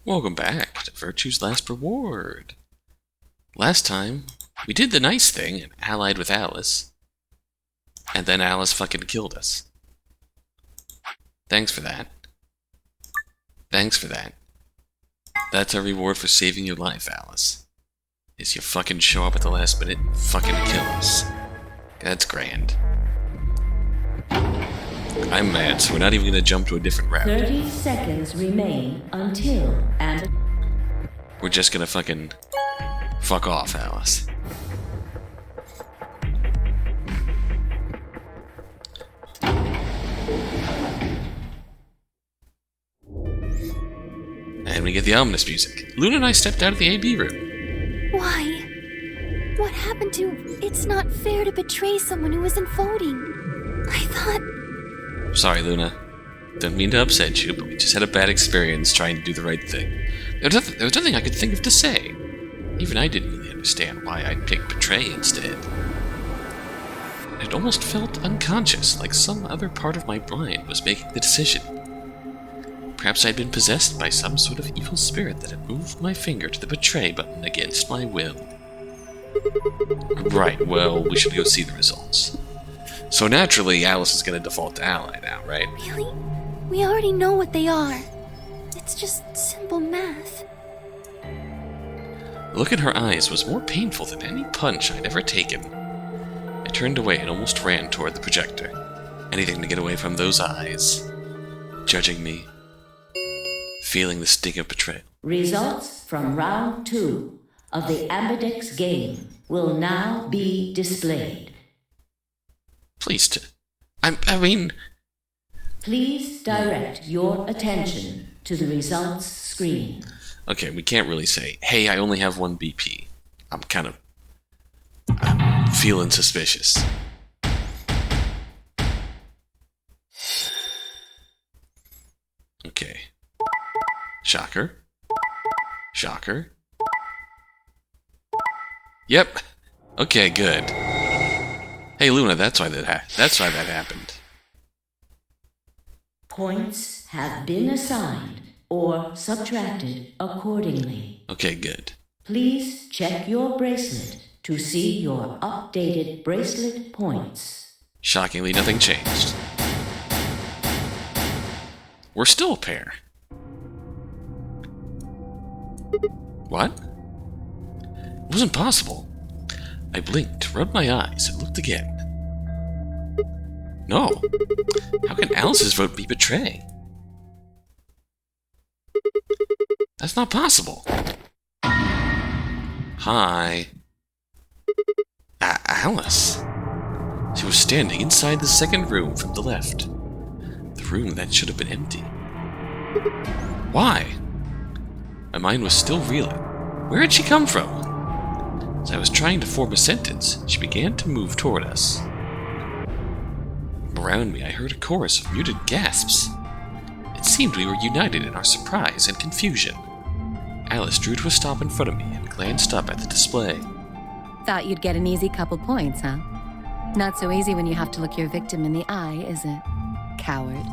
Welcome back to Virtue's Last Reward. Last time, we did the nice thing and allied with Alice. And then Alice fucking killed us. Thanks for that. Thanks for that. That's our reward for saving your life, Alice. Is you fucking show up at the last minute and fucking kill us. That's grand. I'm mad, so we're not even gonna jump to a different route. 30 seconds remain until and... We're just gonna fucking... fuck off, Alice. And we get the ominous music. Luna and I stepped out of the AB room. Why? What happened to... It's not fair to betray someone who isn't voting. I thought... Sorry, Luna. Don't mean to upset you, but we just had a bad experience trying to do the right thing. There was nothing I could think of to say. Even I didn't really understand why I'd picked betray instead. It almost felt unconscious, like some other part of my mind was making the decision. Perhaps I'd been possessed by some sort of evil spirit that had moved my finger to the betray button against my will. Right, well, we should go see the results. So naturally, Alice is going to default to ally now, right? Really? We already know what they are. It's just simple math. The look in her eyes was more painful than any punch I'd ever taken. I turned away and almost ran toward the projector. Anything to get away from those eyes. Judging me. Feeling the sting of betrayal. Results from round 2 of the Ambidex game will now be displayed. Please, I mean... Please direct your attention to the results screen. Okay, we can't really say, hey, I only have 1 BP. I'm feeling suspicious. Okay. Shocker. Shocker. Yep. Okay, good. Hey, Luna, that's why that happened. Points have been assigned or subtracted accordingly. Okay, good. Please check your bracelet to see your updated bracelet points. Shockingly, nothing changed. We're still a pair. What? It wasn't possible. I blinked, rubbed my eyes, and looked again. No. How can Alice's vote be betray? That's not possible. Hi. Alice. She was standing inside the second room from the left. The room that should have been empty. Why? My mind was still reeling. Where had she come from? As I was trying to form a sentence, she began to move toward us. Around me, I heard a chorus of muted gasps. It seemed we were united in our surprise and confusion. Alice drew to a stop in front of me and glanced up at the display. Thought you'd get an easy couple points, huh? Not so easy when you have to look your victim in the eye, is it? Coward.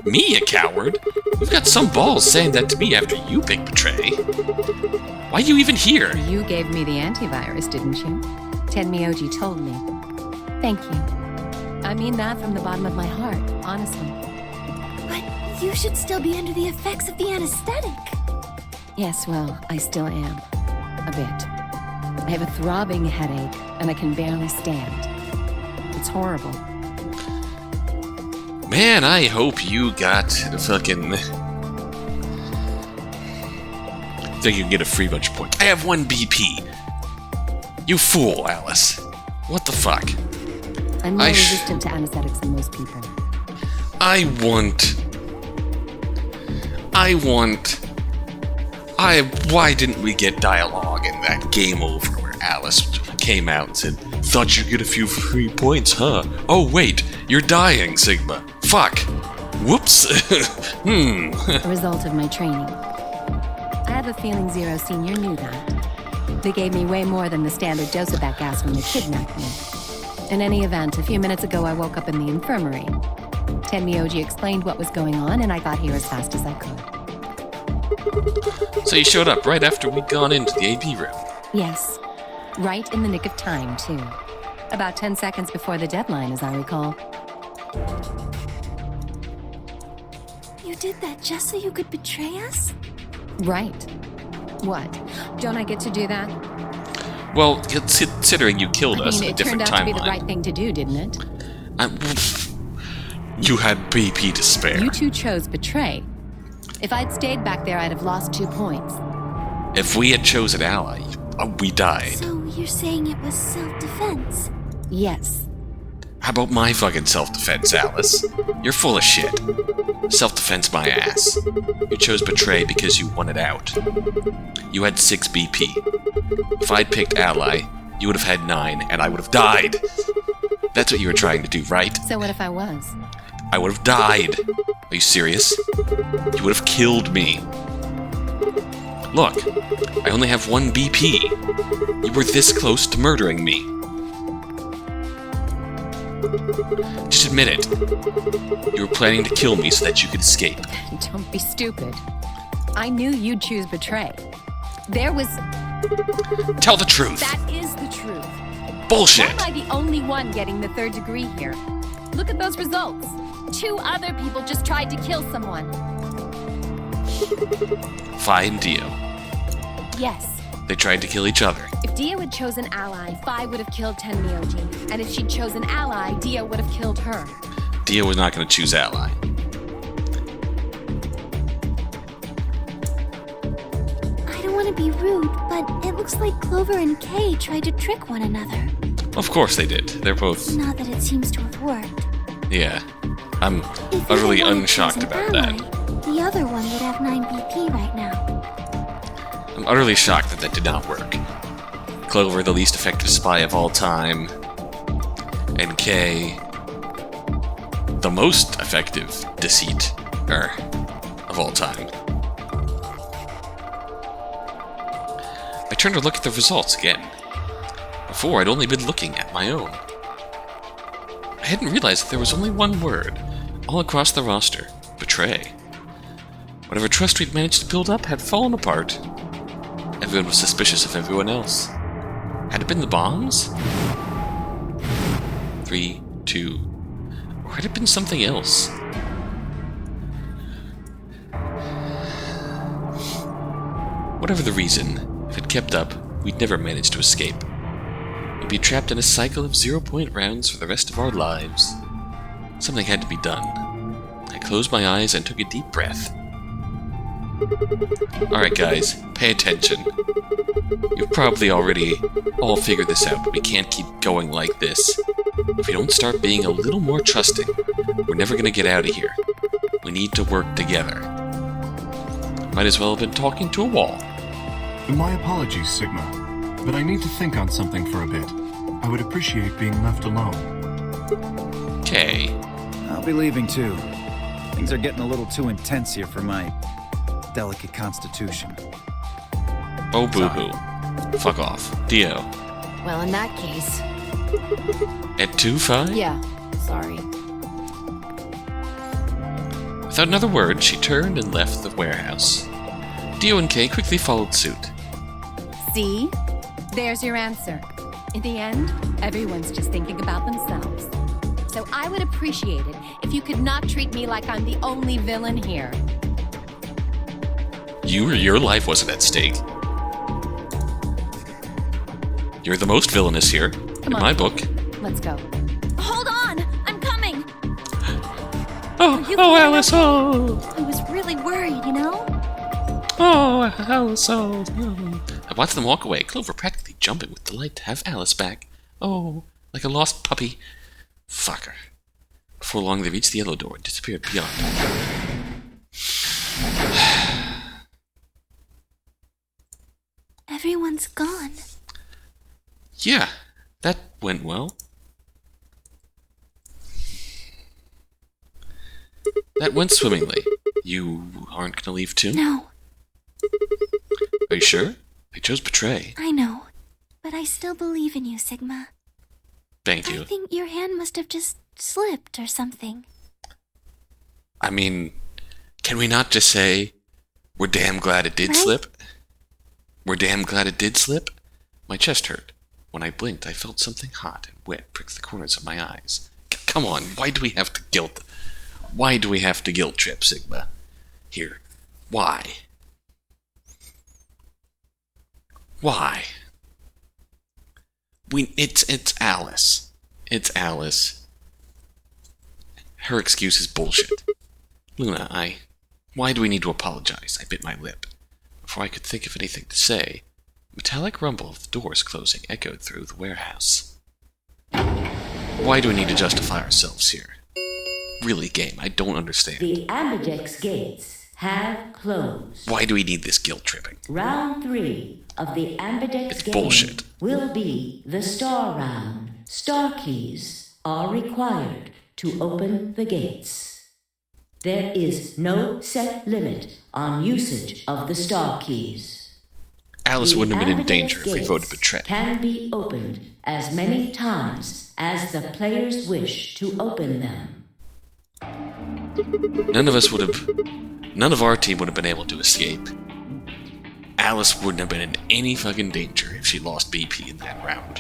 Me, a coward? You've got some balls saying that to me after you picked betray. Why are you even here? You gave me the antivirus, didn't you? Tenmyoji told me. Thank you. I mean that from the bottom of my heart, honestly. But you should still be under the effects of the anesthetic. Yes, well, I still am. A bit. I have a throbbing headache, and I can barely stand. It's horrible. Man, I hope you got fucking... think you can get a free bunch of points. I have 1 BP. You fool, Alice. What the fuck? I'm more resistant to anesthetics than most people. Why didn't we get dialogue in that game over where Alice came out and said, thought you'd get a few free points, huh? Oh, wait, you're dying, Sigma. Fuck. Whoops. A result of my training. I have a feeling Zero Senior knew that. They gave me way more than the standard dose of that gas when they kidnapped me. In any event, a few minutes ago I woke up in the infirmary. Tenmyoji explained what was going on, and I got here as fast as I could. So you showed up right after we'd gone into the AP room. Yes. Right in the nick of time, too. About 10 seconds before the deadline, as I recall. You did that just so you could betray us? Right. What? Don't I get to do that? Well, considering you killed us in a different it turned out to be the timeline. right thing to do, didn't it? You had BP to spare. You two chose betray. If I'd stayed back there, I'd have lost 2 points. If we had chosen ally, we died. So you're saying it was self-defense? Yes. How about my fucking self-defense, Alice? You're full of shit. Self-defense my ass. You chose betray because you wanted out. You had 6 BP. If I'd picked ally, you would have had 9, and I would have died. That's what you were trying to do, right? So what if I was? I would have died. Are you serious? You would have killed me. Look, I only have 1 BP. You were this close to murdering me. Just admit it. You were planning to kill me so that you could escape. Don't be stupid. I knew you'd choose betray. There was... Tell the truth. That is the truth. Bullshit. Why am I the only one getting the 3rd degree here? Look at those results. 2 other people just tried to kill someone. Fi and Dio. Yes. They tried to kill each other. If Dio had chosen ally, Fi would have killed Tenmyoji. And if she'd chosen ally, Dio would have killed her. Dio was not going to choose ally. I don't want to be rude, but it looks like Clover and Kay tried to trick one another. Of course they did. They're both... Not that it seems to have worked. Yeah. I'm If utterly either one had unshocked chosen about ally, that. The other one would have 9 BP right now. I'm utterly shocked that did not work. Clover, the least effective spy of all time. And Kay, the most effective deceit-er of all time. I turned to look at the results again. Before, I'd only been looking at my own. I hadn't realized that there was only 1 word, all across the roster. Betray. Whatever trust we'd managed to build up had fallen apart. Everyone was suspicious of everyone else. Had it been the bombs? 3, 2... Or had it been something else? Whatever the reason, if it kept up, we'd never manage to escape. We'd be trapped in a cycle of 0-point rounds for the rest of our lives. Something had to be done. I closed my eyes and took a deep breath. Alright guys, pay attention. You've probably already all figured this out, but we can't keep going like this. If we don't start being a little more trusting, we're never gonna get out of here. We need to work together. Might as well have been talking to a wall. My apologies, Sigma, but I need to think on something for a bit. I would appreciate being left alone. Okay. I'll be leaving too. Things are getting a little too intense here for my delicate constitution. Oh, boo-hoo. Fuck off. Dio. Well, in that case... At 2-5? Yeah, sorry. Without another word, she turned and left the warehouse. Dio and Kay quickly followed suit. See? There's your answer. In the end, everyone's just thinking about themselves. So I would appreciate it if you could not treat me like I'm the only villain here. Your life wasn't at stake. You're the most villainous here, in my book. Let's go. Hold on! I'm coming! Oh, Alice, oh! I was really worried, you know? Oh, Alice, oh! I watched them walk away, Clover practically jumping with delight to have Alice back. Oh, like a lost puppy. Fucker. Before long, they reached the yellow door and disappeared beyond. Everyone's gone. Yeah, that went well. That went swimmingly. You aren't gonna leave too? No, Are you sure? I chose betray. I know. But I still believe in you, Sigma. Thank I you. think your hand must have just slipped or something. I mean, can we not just say, we're damn glad it did slip? We're damn glad it did slip? My chest hurt. When I blinked, I felt something hot and wet prick the corners of my eyes. Come on, why do we have to guilt trip Sigma? Here, why? Why? It's Alice. It's Alice. Her excuse is bullshit. Luna, why do we need to apologize? I bit my lip. Before I could think of anything to say, metallic rumble of the doors closing echoed through the warehouse. Why do we need to justify ourselves here? Really, game, I don't understand. The Ambidex gates have closed. Why do we need this guilt tripping? Round 3 of the Ambidex It's game bullshit. will be the star round. Star keys are required to open the gates. There is no set limit on usage of the star keys. Alice The wouldn't have been in Ambidex danger if we gates voted betray. can be opened as many times as the players wish to open them. None of our team would have been able to escape. Alice wouldn't have been in any fucking danger if she lost BP in that round.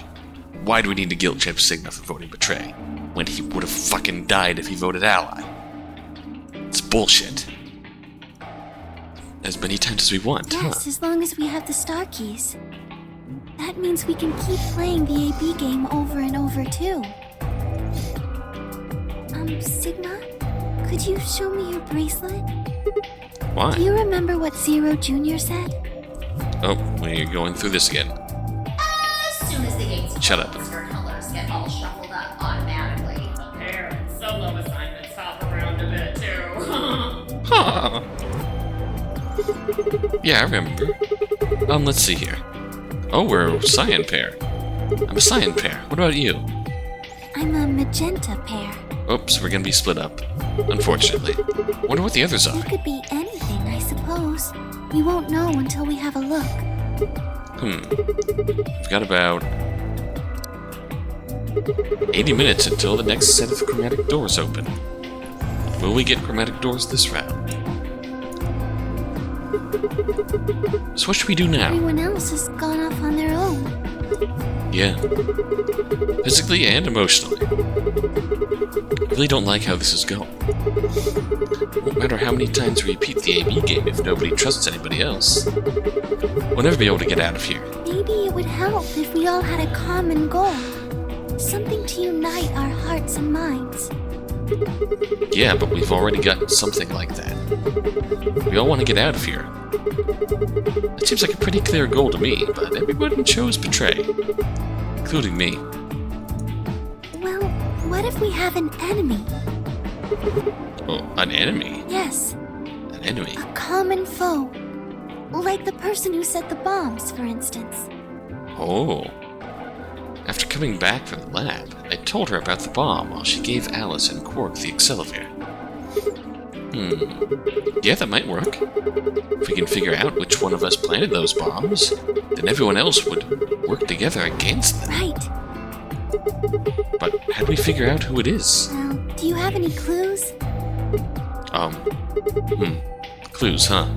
Why do we need to guilt trip Sigma for voting betray, when he would have fucking died if he voted ally? It's bullshit. As many times as we want, Yes, as long as we have the star keys. That means we can keep playing the AB game over and over, too. Sigma? Could you show me your bracelet? Why? Do you remember what Zero Jr. said? Oh, well, you're going through this again. As soon as the gates Shut up. close, your colors get all shuffled up automatically. Pair and solo assignments hop around a bit too. Huh. Yeah, I remember. Let's see here. Oh, we're a cyan pair. I'm a cyan pair. What about you? I'm a magenta pair. Oops, we're gonna be split up. Unfortunately. Wonder what the others You are. could be anything, I suppose. We won't know until we have a look. We've got about 80 minutes until the next set of chromatic doors open. Will we get chromatic doors this round? So what should we do now? Everyone else has gone off on their own. Yeah. Physically and emotionally. I really don't like how this is going. No matter how many times we repeat the AB game, if nobody trusts anybody else, we'll never be able to get out of here. Maybe it would help if we all had a common goal. Something to unite our hearts and minds. Yeah, but we've already got something like that. We all want to get out of here. That seems like a pretty clear goal to me, but everyone chose betray. Including me. Well, what if we have an enemy? Oh, an enemy? Yes, An enemy? a common foe. Like the person who set the bombs, for instance. Oh. After coming back from the lab, I told her about the bomb while she gave Alice and Quark the accelerator. Yeah, that might work. If we can figure out which one of us planted those bombs, then everyone else would work together against them. Right. But how do we figure out who it is? Well, do you have any clues? Clues, huh?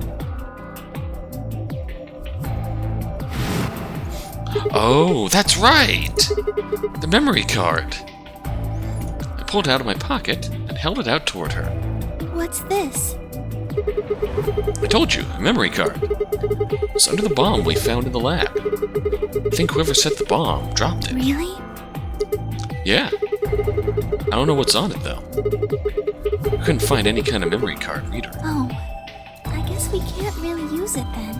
Oh, that's right! The memory card! I pulled it out of my pocket and held it out toward her. What's this? I told you, a memory card. It's under the bomb we found in the lab. I think whoever set the bomb dropped it. Really? Yeah. I don't know what's on it, though. I couldn't find any kind of memory card reader. Oh, I guess we can't really use it then.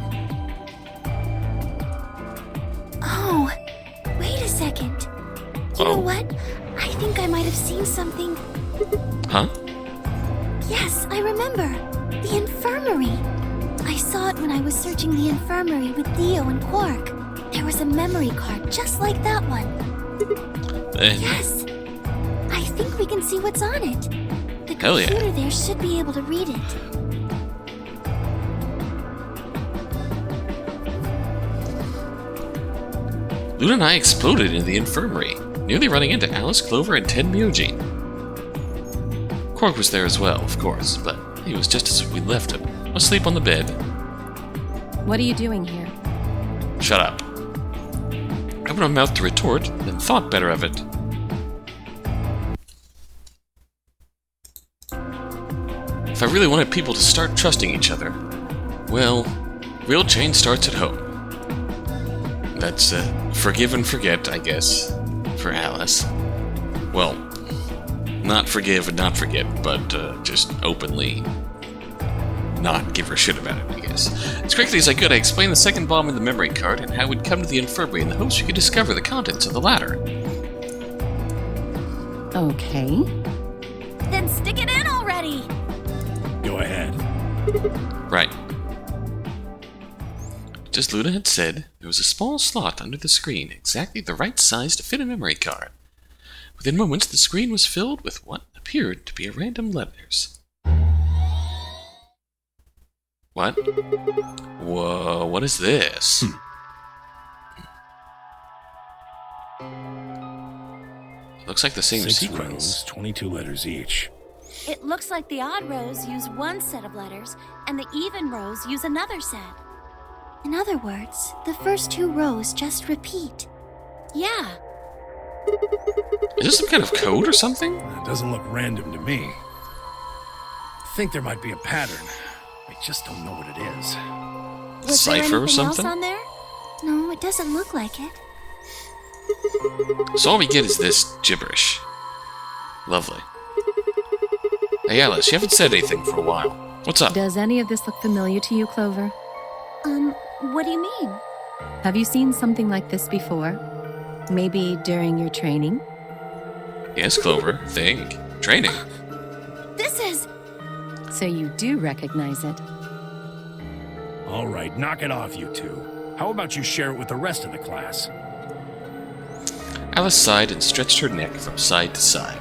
Oh, wait a second. You know what? I think I might have seen something. Huh? Yes, I remember. The infirmary. I saw it when I was searching the infirmary with Theo and Quark. There was a memory card just like that one. Yes. I think we can see what's on it. The Hell yeah. computer there should be able to read it. Luna and I exploded into the infirmary, nearly running into Alice, Clover, and Ted Muogene. Quark was there as well, of course, but he was just as we left him, asleep on the bed. What are you doing here? Shut up. I opened my mouth to retort, then thought better of it. If I really wanted people to start trusting each other, well, real change starts at home. That's forgive and forget, I guess, for Alice. Well, not forgive and not forget, but just openly not give her shit about it, I guess. As quickly as I could, I explained the second bomb in the memory card and how we'd come to the infirmary in the hopes we could discover the contents of the latter. Okay. Then stick it in already! Go ahead. Right. Just as Luna had said, there was a small slot under the screen, exactly the right size to fit a memory card. Within moments, the screen was filled with what appeared to be random letters. What? Whoa, what is this? Looks like the same 6 sequence. rows, 22 letters each. It looks like the odd rows use one set of letters, and the even rows use another set. In other words, the first 2 rows just repeat. Yeah. Is this some kind of code or something? It doesn't look random to me. I think there might be a pattern. I just don't know what it is. Was there Cipher or anything else something? on there? No, it doesn't look like it. So all we get is this gibberish. Lovely. Hey Alice, you haven't said anything for a while. What's up? Does any of this look familiar to you, Clover? What do you mean? Have you seen something like this before? Maybe during your training? Yes, Clover. Think. Training. This is... So you do recognize it. All right, knock it off, you two. How about you share it with the rest of the class? Alice sighed and stretched her neck from side to side.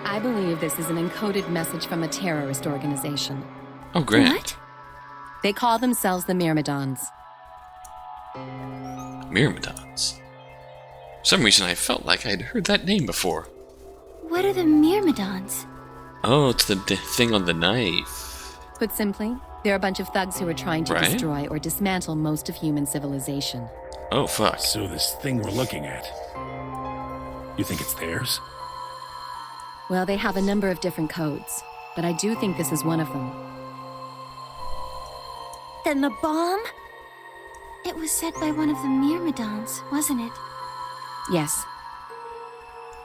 I believe this is an encoded message from a terrorist organization. Oh, grand. What? They call themselves the Myrmidons. Myrmidons. For some reason, I felt like I'd heard that name before. What are the Myrmidons? Oh, it's the thing on the knife. Put simply, they're a bunch of thugs who are trying to Right. destroy or dismantle most of human civilization. Oh, fuck. So this thing we're looking at, you think it's theirs? Well, they have a number of different codes, but I do think this is one of them. Then the bomb? It was set by one of the Myrmidons, wasn't it? Yes.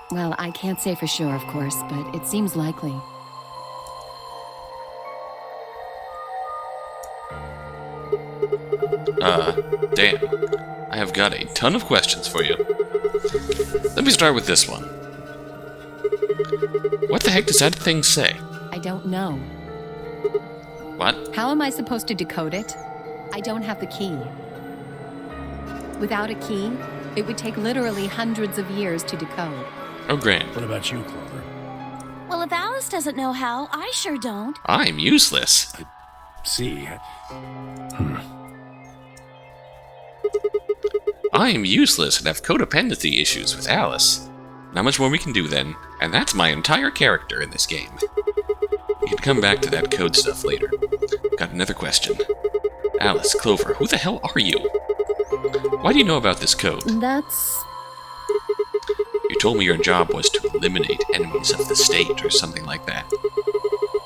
Well, I can't say for sure, of course, but it seems likely. Damn. I have got a ton of questions for you. Let me start with this one. What the heck does that thing say? I don't know. What? How am I supposed to decode it? I don't have the key. Without a key, it would take literally hundreds of years to decode. Oh, grand. What about you, Clover? Well, if Alice doesn't know how, I sure don't. I'm useless. See, I am useless and have codependency issues with Alice. Not much more we can do then, and that's my entire character in this game. We can come back to that code stuff later. Got another question. Alice, Clover, who the hell are you? Why do you know about this code? That's... You told me your job was to eliminate enemies of the state or something like that.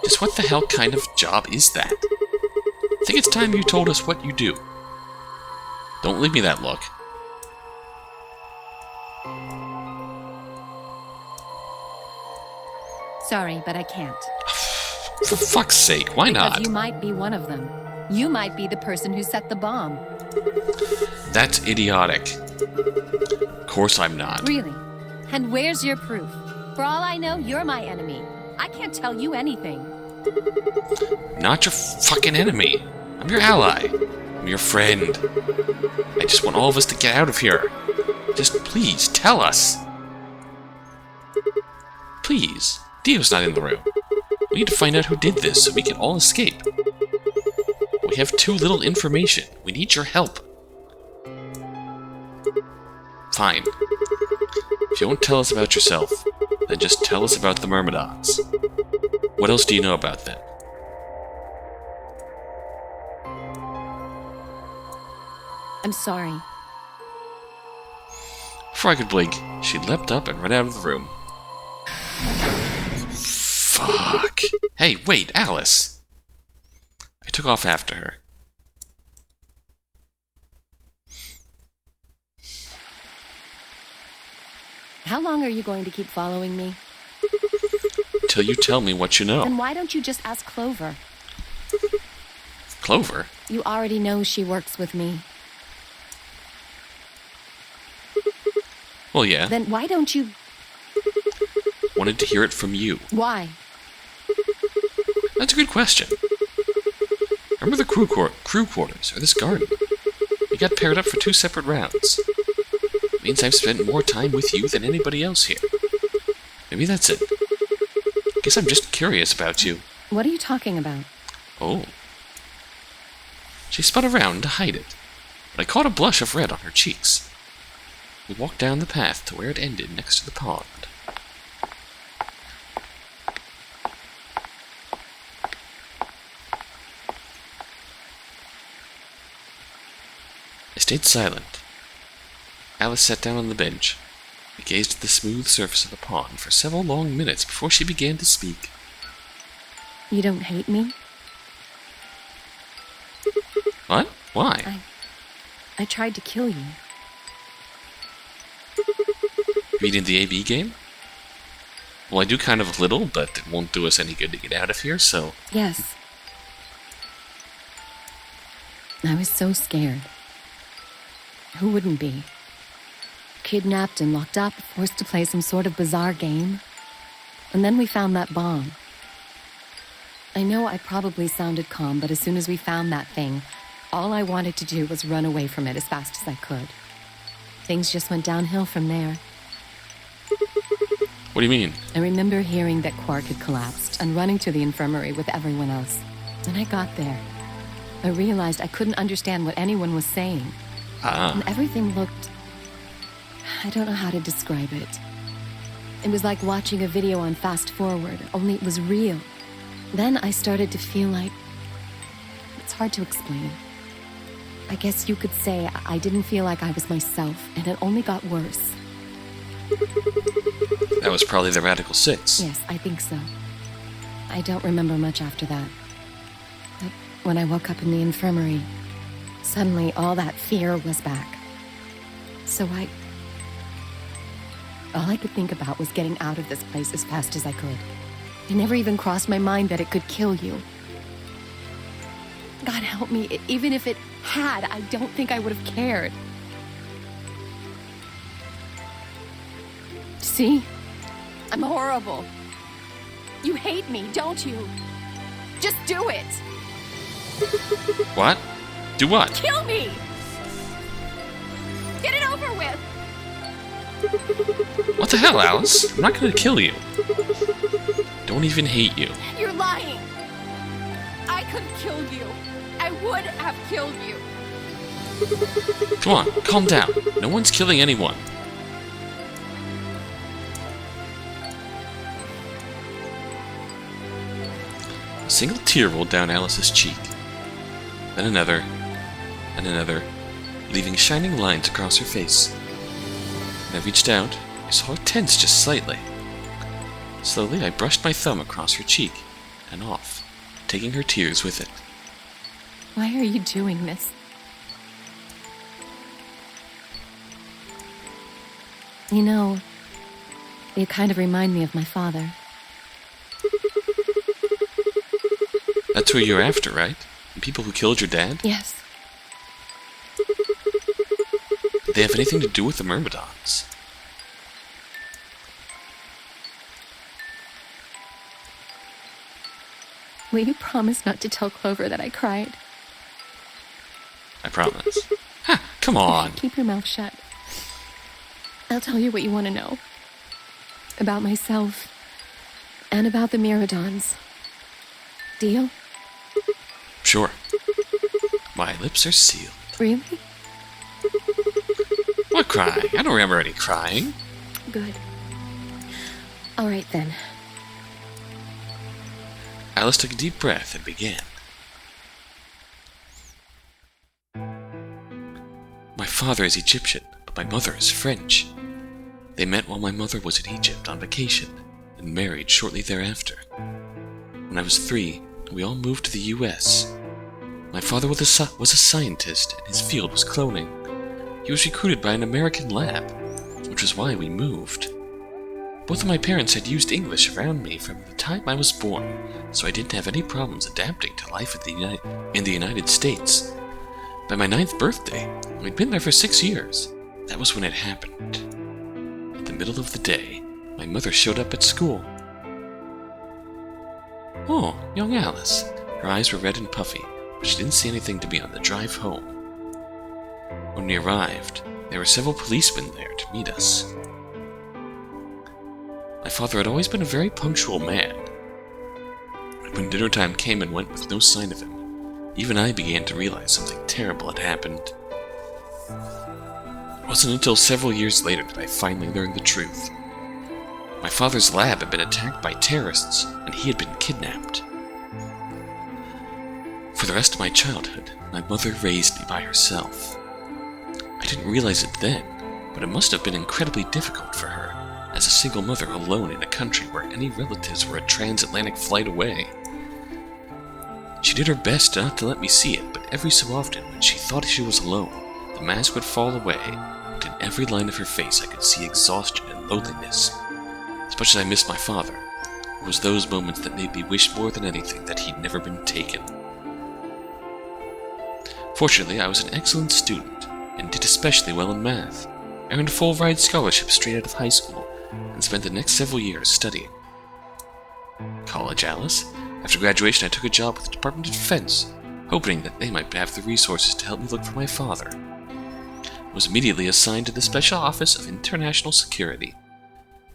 Just what the hell kind of job is that? I think it's time you told us what you do. Don't leave me that look. Sorry, but I can't. For fuck's sake, why Because not? you might be one of them. You might be the person who set the bomb. That's idiotic. Of course I'm not. Really? And where's your proof? For all I know, you're my enemy. I can't tell you anything. Not your fucking enemy. I'm your ally. I'm your friend. I just want all of us to get out of here. Just please, tell us. Please. Dio's not in the room. We need to find out who did this so we can all escape. We have too little information. We need your help. Fine. If you won't tell us about yourself, then just tell us about the Myrmidons. What else do you know about them? I'm sorry. Before I could blink, she leapt up and ran out of the room. Fuck. Hey, wait, Alice! I took off after her. How long are you going to keep following me? Till you tell me what you know. Then why don't you just ask Clover? Clover? You already know she works with me. Well, yeah. Then why don't you... Wanted to hear it from you. Why? That's a good question. Remember the crew quarters, or this garden? We got paired up for 2 separate rounds. It means I've spent more time with you than anybody else here. Maybe that's it. Guess I'm just curious about you. What are you talking about? Oh. She spun around to hide it, but I caught a blush of red on her cheeks. We walked down the path to where it ended next to the pond. I stayed silent. Alice sat down on the bench. We gazed at the smooth surface of the pond for several long minutes before she began to speak. You don't hate me? What? Why? I tried to kill you. Reading the AB game? Well, I do kind of a little, but it won't do us any good to get out of here, so... Yes. I was so scared. Who wouldn't be? Kidnapped and locked up, forced to play some sort of bizarre game. And then we found that bomb. I know I probably sounded calm, but as soon as we found that thing, all I wanted to do was run away from it as fast as I could. Things just went downhill from there. What do you mean? I remember hearing that Quark had collapsed and running to the infirmary with everyone else. When I got there, I realized I couldn't understand what anyone was saying. And everything looked... I don't know how to describe it. It was like watching a video on fast forward, only it was real. Then I started to feel like... It's hard to explain. I guess you could say I didn't feel like I was myself, and it only got worse. That was probably the Radical 6. Yes, I think so. I don't remember much after that. But when I woke up in the infirmary, suddenly all that fear was back. So all I could think about was getting out of this place as fast as I could. It never even crossed my mind that it could kill you. God help me, even if it had, I don't think I would have cared. See? I'm horrible. You hate me, don't you? Just do it! What? Do what? Kill me! Get it over with! What the hell, Alice? I'm not gonna kill you. Don't even hate you. You're lying! I could have killed you. I would have killed you. Come on, calm down. No one's killing anyone. A single tear rolled down Alice's cheek. Then another, and another, leaving shining lines across her face. When I reached out, I saw her tense just slightly. Slowly, I brushed my thumb across her cheek and off, taking her tears with it. Why are you doing this? You know, you kind of remind me of my father. That's who you're after, right? The people who killed your dad? Yes. Did they have anything to do with the Myrmidons? Will you promise not to tell Clover that I cried? I promise. Ha! Come on! Keep your mouth shut. I'll tell you what you want to know. About myself. And about the Myrmidons. Deal? Sure. My lips are sealed. Really? What crying? I don't remember any crying. Good. All right, then. Alice took a deep breath and began. My father is Egyptian, but my mother is French. They met while my mother was in Egypt on vacation, and married shortly thereafter. When I was 3, we all moved to the U.S. My father was a scientist, and his field was cloning. He was recruited by an American lab, which was why we moved. Both of my parents had used English around me from the time I was born, so I didn't have any problems adapting to life in the United States. By my 9th birthday, we'd been there for 6 years. That was when it happened. In the middle of the day, my mother showed up at school. Oh, young Alice. Her eyes were red and puffy, but she didn't see anything to be on the drive home. When we arrived, there were several policemen there to meet us. My father had always been a very punctual man. When dinner time came and went with no sign of him, even I began to realize something terrible had happened. It wasn't until several years later that I finally learned the truth. My father's lab had been attacked by terrorists, and he had been kidnapped. For the rest of my childhood, my mother raised me by herself. I didn't realize it then, but it must have been incredibly difficult for her, as a single mother alone in a country where any relatives were a transatlantic flight away. She did her best not to let me see it, but every so often, when she thought she was alone, the mask would fall away, and in every line of her face I could see exhaustion and loneliness. As much as I missed my father, it was those moments that made me wish more than anything that he'd never been taken. Fortunately, I was an excellent student, and did especially well in math. I earned a full-ride scholarship straight out of high school, and spent the next several years studying. College, Alice. After graduation, I took a job with the Department of Defense, hoping that they might have the resources to help me look for my father. I was immediately assigned to the Special Office of International Security.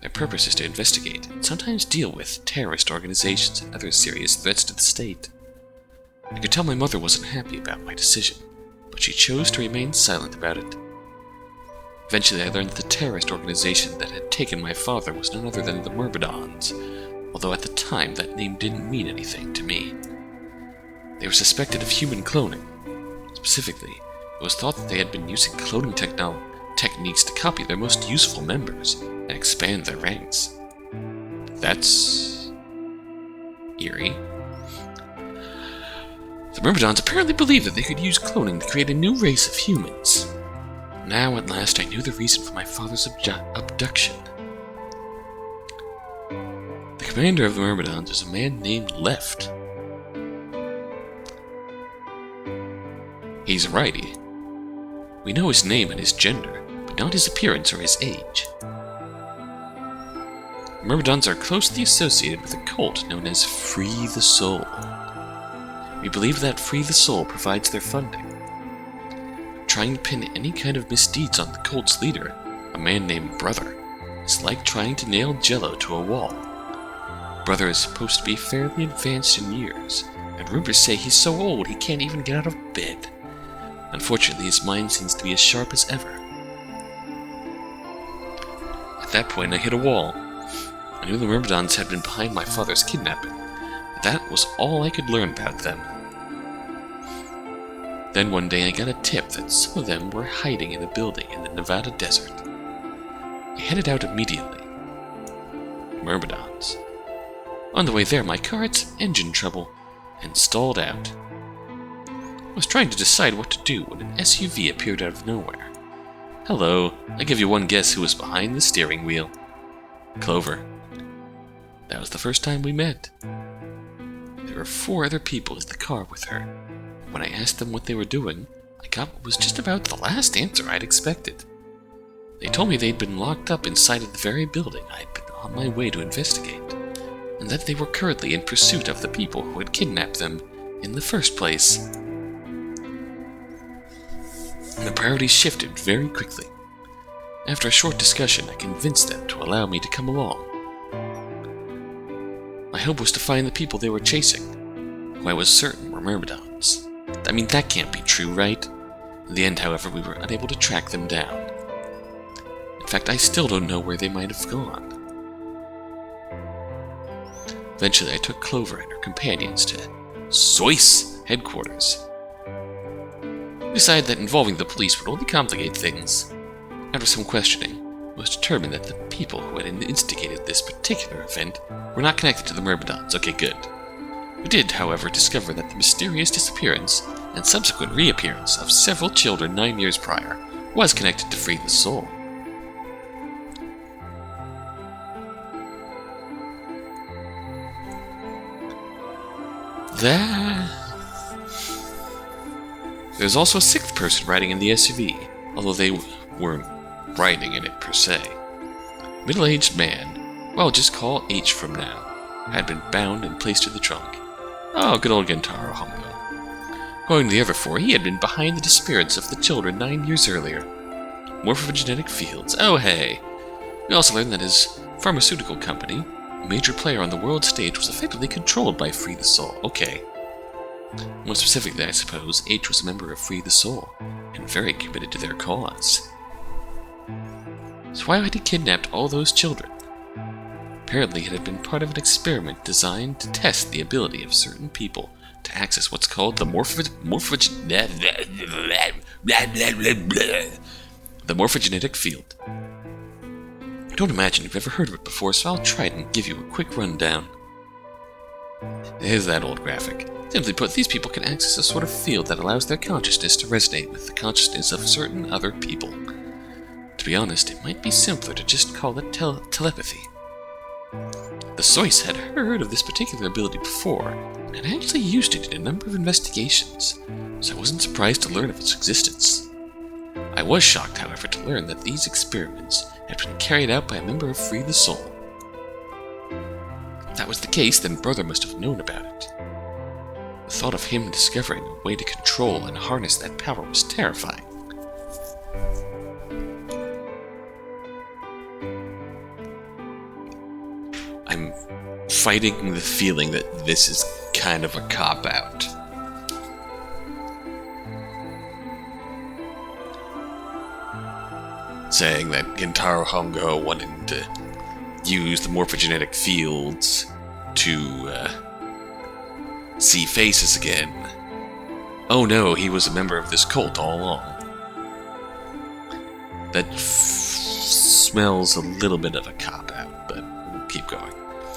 My purpose is to investigate and sometimes deal with terrorist organizations and other serious threats to the state. I could tell my mother wasn't happy about my decision, but she chose to remain silent about it. Eventually, I learned that the terrorist organization that had taken my father was none other than the Myrmidons, although at the time that name didn't mean anything to me. They were suspected of human cloning. Specifically, it was thought that they had been using cloning techniques to copy their most useful members and expand their ranks. That's eerie. The Myrmidons apparently believed that they could use cloning to create a new race of humans. Now, at last, I knew the reason for my father's abduction. The commander of the Myrmidons is a man named Left. He's a righty. We know his name and his gender, but not his appearance or his age. Myrmidons are closely associated with a cult known as Free the Soul. We believe that Free the Soul provides their funding. Trying to pin any kind of misdeeds on the cult's leader, a man named Brother, is like trying to nail Jell-O to a wall. Brother is supposed to be fairly advanced in years, and rumors say he's so old he can't even get out of bed. Unfortunately, his mind seems to be as sharp as ever. At that point, I hit a wall. I knew the Myrmidons had been behind my father's kidnapping, but that was all I could learn about them. Then one day I got a tip that some of them were hiding in a building in the Nevada desert. I headed out immediately. Myrmidons. On the way there, my car had some engine trouble and stalled out. I was trying to decide what to do when an SUV appeared out of nowhere. Hello, I give you one guess who was behind the steering wheel. Clover. That was the first time we met. There were 4 other people in the car with her. When I asked them what they were doing, I got what was just about the last answer I'd expected. They told me they'd been locked up inside of the very building I'd been on my way to investigate, and that they were currently in pursuit of the people who had kidnapped them in the first place. And the priorities shifted very quickly. After a short discussion, I convinced them to allow me to come along. My hope was to find the people they were chasing, who I was certain were Myrmidons. I mean, that can't be true, right? In the end, however, we were unable to track them down. In fact, I still don't know where they might have gone. Eventually, I took Clover and her companions to Soyce headquarters. We decided that involving the police would only complicate things. After some questioning, it was determined that the people who had instigated this particular event were not connected to the Myrmidons. Okay, good. We did, however, discover that the mysterious disappearance and subsequent reappearance of several children 9 years prior was connected to Free the Soul. There's also a sixth person riding in the SUV, although they weren't riding in it per se. Middle-aged man, well, just call H from now, had been bound and placed in the trunk. Oh, good old Gentaro Hongo. According to the other four, he had been behind the disappearance of the children 9 years earlier. Morphogenetic fields, oh hey. We also learned that his pharmaceutical company, a major player on the world stage, was effectively controlled by Free the Soul. Okay. More specifically, I suppose, H was a member of Free the Soul, and very committed to their cause. So why had he kidnapped all those children? Apparently it had been part of an experiment designed to test the ability of certain people to access what's called the morphogenetic field. I don't imagine you've ever heard of it before, so I'll try it and give you a quick rundown. Here's that old graphic. Simply put, these people can access a sort of field that allows their consciousness to resonate with the consciousness of certain other people. To be honest, it might be simpler to just call it telepathy. The Soyce had heard of this particular ability before, and had actually used it in a number of investigations, so I wasn't surprised to learn of its existence. I was shocked, however, to learn that these experiments had been carried out by a member of Free the Soul. If that was the case, then Brother must have known about it. The thought of him discovering a way to control and harness that power was terrifying. I'm fighting the feeling that this is kind of a cop-out. Saying that Gentaro Hongo wanted to use the morphogenetic fields to see faces again. Oh no, he was a member of this cult all along. That smells a little bit of a cop-out, but we'll keep going.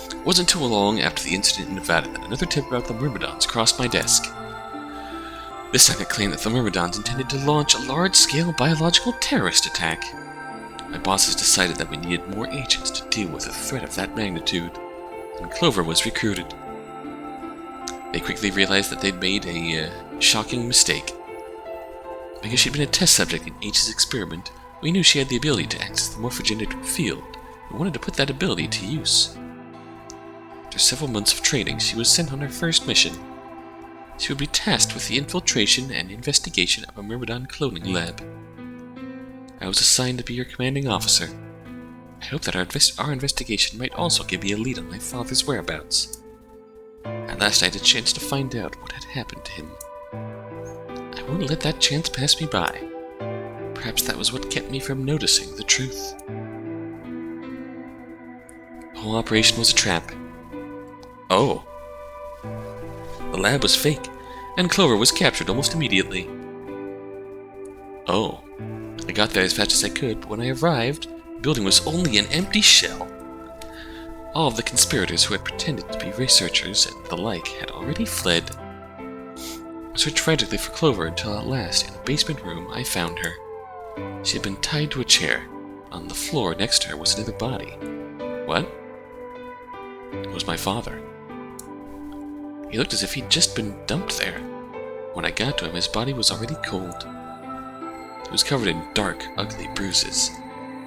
It wasn't too long after the incident in Nevada that another tip about the Myrmidons crossed my desk. This time it claimed that the Myrmidons intended to launch a large-scale biological terrorist attack. My bosses decided that we needed more agents to deal with a threat of that magnitude, and Clover was recruited. They quickly realized that they'd made a shocking mistake. Because she'd been a test subject in H's experiment, we knew she had the ability to access the morphogenetic field, and wanted to put that ability to use. After several months of training, she was sent on her first mission. She would be tasked with the infiltration and investigation of a Myrmidon cloning lab. I was assigned to be your commanding officer. I hope that our investigation might also give me a lead on my father's whereabouts. At last I had a chance to find out what had happened to him. I wouldn't let that chance pass me by. Perhaps that was what kept me from noticing the truth. The whole operation was a trap. Oh. The lab was fake, and Clover was captured almost immediately. Oh. I got there as fast as I could, but when I arrived, the building was only an empty shell. All of the conspirators who had pretended to be researchers and the like had already fled. I searched frantically for Clover until at last, in the basement room, I found her. She had been tied to a chair. On the floor next to her was another body. What? It was my father. He looked as if he'd just been dumped there. When I got to him, his body was already cold. He was covered in dark, ugly bruises.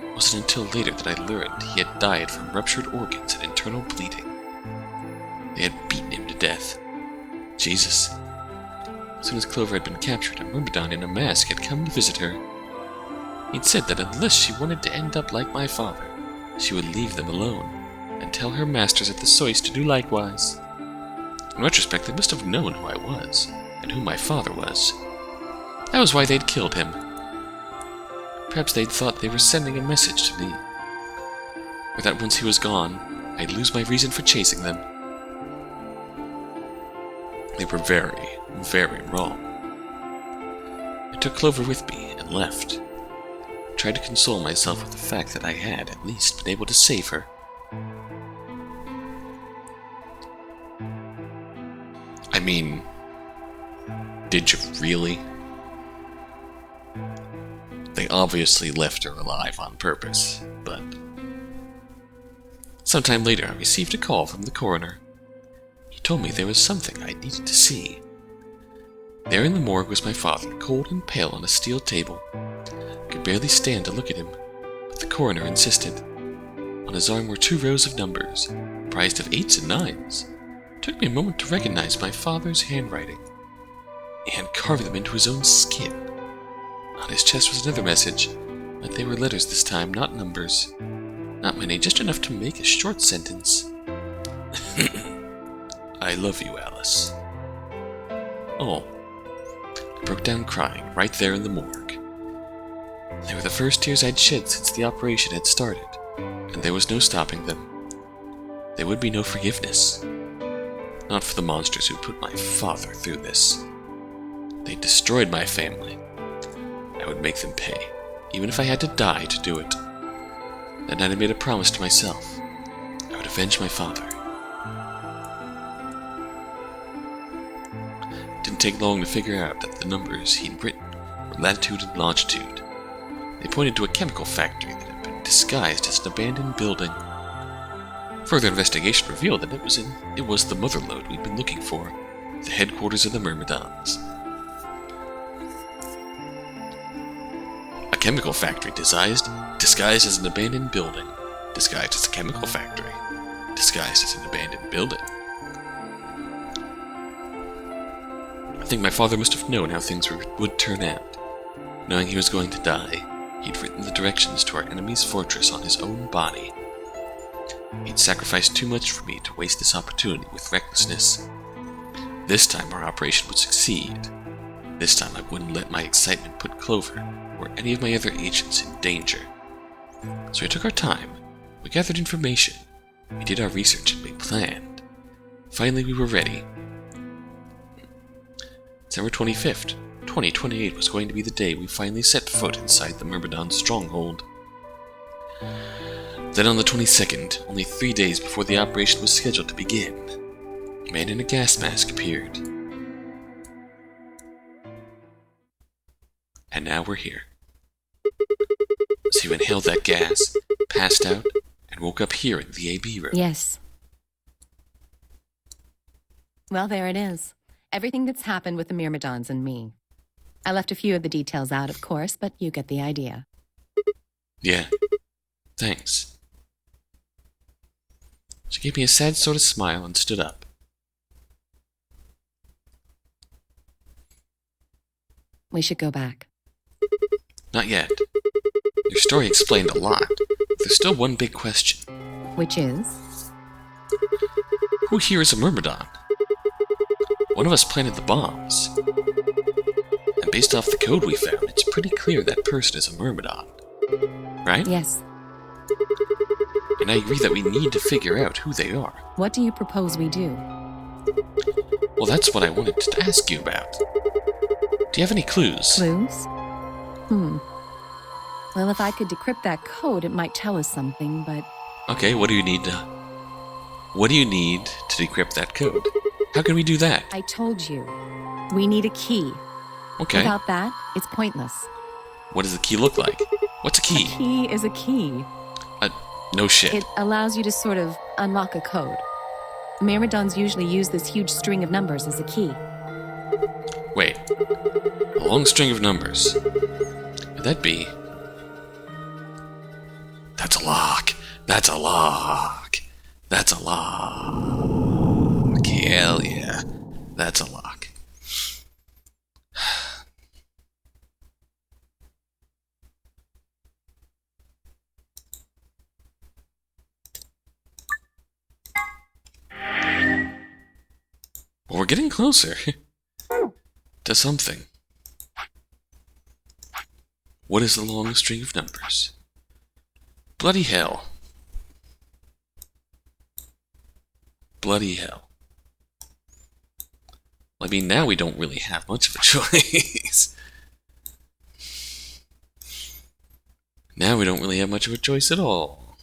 It wasn't until later that I learned he had died from ruptured organs and internal bleeding. They had beaten him to death. Jesus. As soon as Clover had been captured, a Myrmidon in a mask had come to visit her. He'd said that unless she wanted to end up like my father, she would leave them alone, and tell her masters at the Soyce to do likewise. In retrospect, they must have known who I was, and who my father was. That was why they'd killed him. Perhaps they'd thought they were sending a message to me, or that once he was gone, I'd lose my reason for chasing them. They were very, very wrong. I took Clover with me and left. I tried to console myself with the fact that I had at least been able to save her. I mean, did you really? They obviously left her alive on purpose, but... Sometime later, I received a call from the coroner. He told me there was something I needed to see. There in the morgue was my father, cold and pale on a steel table. I could barely stand to look at him, but the coroner insisted. On his arm were 2 rows of numbers, comprised of 8s and 9s. It took me a moment to recognize my father's handwriting. He had carved them into his own skin. On his chest was another message, but they were letters this time, not numbers. Not many, just enough to make a short sentence. I love you, Alice. Oh. I broke down crying, right there in the morgue. They were the first tears I'd shed since the operation had started, and there was no stopping them. There would be no forgiveness. Not for the monsters who put my father through this. They destroyed my family. I would make them pay, even if I had to die to do it. That night I made a promise to myself. I would avenge my father. It didn't take long to figure out that the numbers he'd written were latitude and longitude. They pointed to a chemical factory that had been disguised as an abandoned building. Further investigation revealed that it was the motherlode we'd been looking for, the headquarters of the Myrmidons. A chemical factory disguised as an abandoned building, disguised as a chemical factory, disguised as an abandoned building. I think my father must have known how things would turn out. Knowing he was going to die, he'd written the directions to our enemy's fortress on his own body. He'd sacrificed too much for me to waste this opportunity with recklessness. This time our operation would succeed. This time I wouldn't let my excitement put Clover or any of my other agents in danger. So we took our time, we gathered information, we did our research, and we planned. Finally we were ready. December 25th, 2028 was going to be the day we finally set foot inside the Myrmidon stronghold. Then on the 22nd, only 3 days before the operation was scheduled to begin, a man in a gas mask appeared. And now we're here. So you inhaled that gas, passed out, and woke up here in the AB room. Yes. Well, there it is. Everything that's happened with the Myrmidons and me. I left a few of the details out, of course, but you get the idea. Yeah. Thanks. She gave me a sad sort of smile and stood up. We should go back. Not yet. Your story explained a lot. There's still one big question. Which is? Who here is a Myrmidon? One of us planted the bombs. And based off the code we found, it's pretty clear that person is a Myrmidon. Right? Yes. And I agree that we need to figure out who they are. What do you propose we do? Well, that's what I wanted to ask you about. Do you have any clues? Clues? Well, if I could decrypt that code, it might tell us something, but... Okay, what do you need to decrypt that code? How can we do that? I told you. We need a key. Okay. Without that, it's pointless. What does the key look like? What's a key? A key is a key. No shit. It allows you to sort of unlock a code. Myrmidons usually use this huge string of numbers as a key. Wait. A long string of numbers. Could that be... That's a lock. That's a lock. That's a lock. Hell yeah. That's a lock. Well, we're getting closer to something. What is the long string of numbers? Bloody hell. Bloody hell. Well, I mean, now we don't really have much of a choice. Now we don't really have much of a choice at all.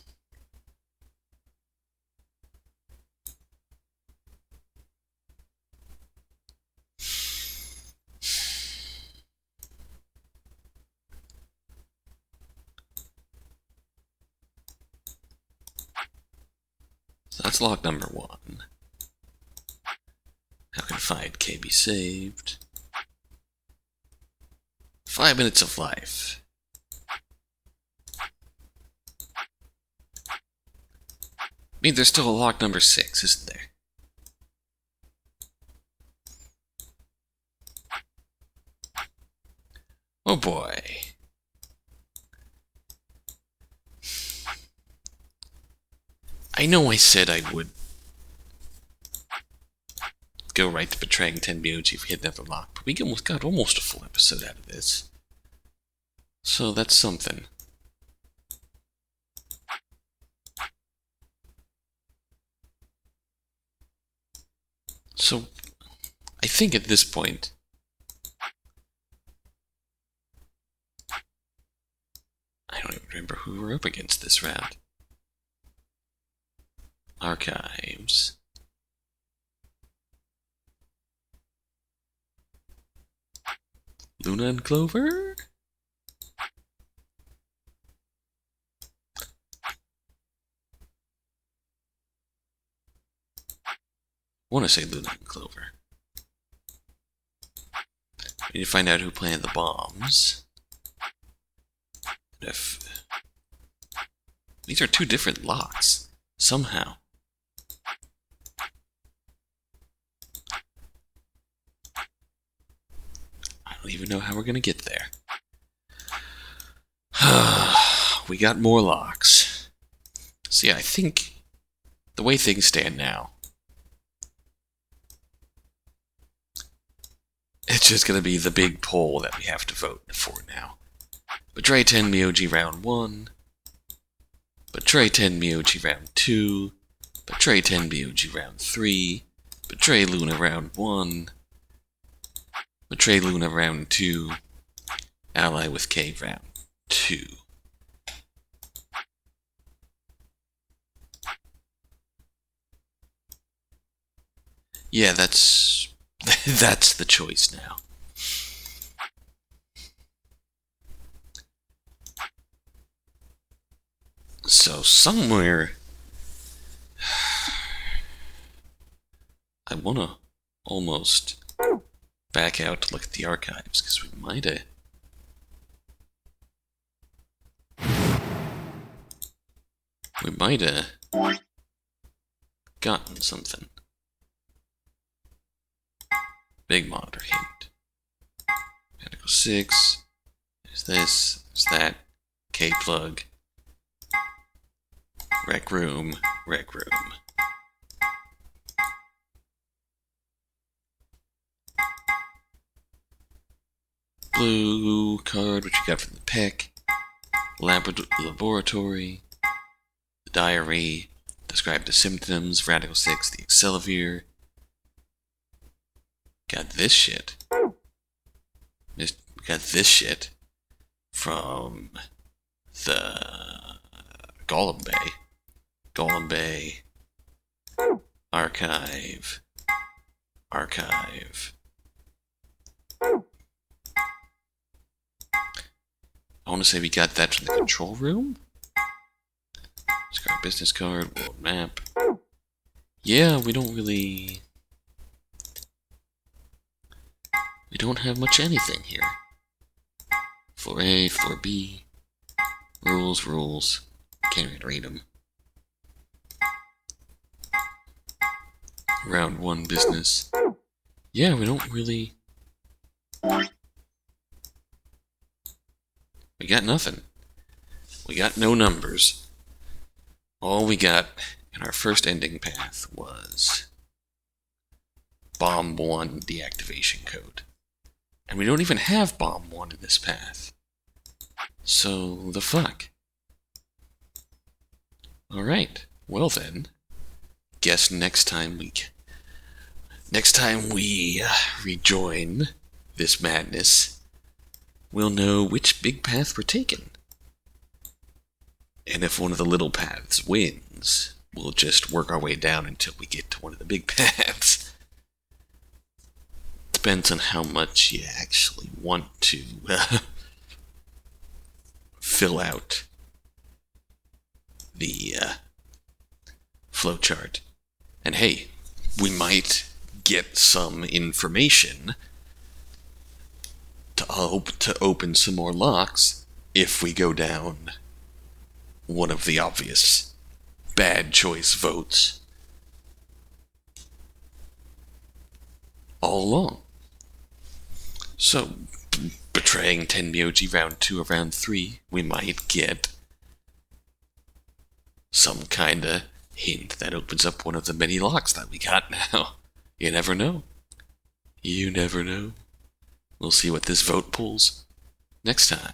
So that's lock number 1. How can 5K be saved? 5 minutes of life. I mean, there's still a lock number 6, isn't there? Oh boy. I know I said I would go right to betraying 10BOG if we hit another lock, but we almost got almost a full episode out of this. So that's something. So, I think at this point, I don't even remember who we were up against this round. Archives. Luna and Clover? I want to say Luna and Clover. We need to find out who planted the bombs. If these are 2 different locks, somehow. I don't even know how we're going to get there. We got more locks. See, I think the way things stand now, it's just going to be the big poll that we have to vote for now. Betray 10BOG round 1. Betray 10BOG round 2. Betray 10BOG round 3. Betray Luna round 1. Betray Luna round 2. Ally with K round 2. Yeah, that's the choice now. So somewhere I wanna almost back out to look at the archives, because we might have gotten something. Big monitor hint. Medical 6. There's this. There's that. K plug. Rec room. Rec room. Blue card, which you got from the PEC. Laboratory. The diary. Describe the symptoms. Radical 6. The Accelavir. Got this shit. We got this shit from the Golem Bay. Golem Bay. Archive. Archive. I want to say we got that from the control room. Describe business card. World map. Yeah, we don't really... We don't have much anything here. Floor A, floor B. Rules, rules. Can't even read them. Round 1 business. Yeah, we don't really... We got nothing. We got no numbers. All we got in our first ending path was Bomb 1 deactivation code. And we don't even have Bomb 1 in this path. So, the fuck? Alright, well then, guess next time Next time we rejoin this madness, we'll know which big path we're taking. And if one of the little paths wins, we'll just work our way down until we get to one of the big paths. Depends on how much you actually want to fill out the flowchart. And hey, we might get some information to open some more locks if we go down one of the obvious bad choice votes all along. So, betraying Tenmyoji round 2 or round 3, we might get some kinda hint that opens up one of the many locks that we got now. You never know. You never know. We'll see what this vote pulls next time.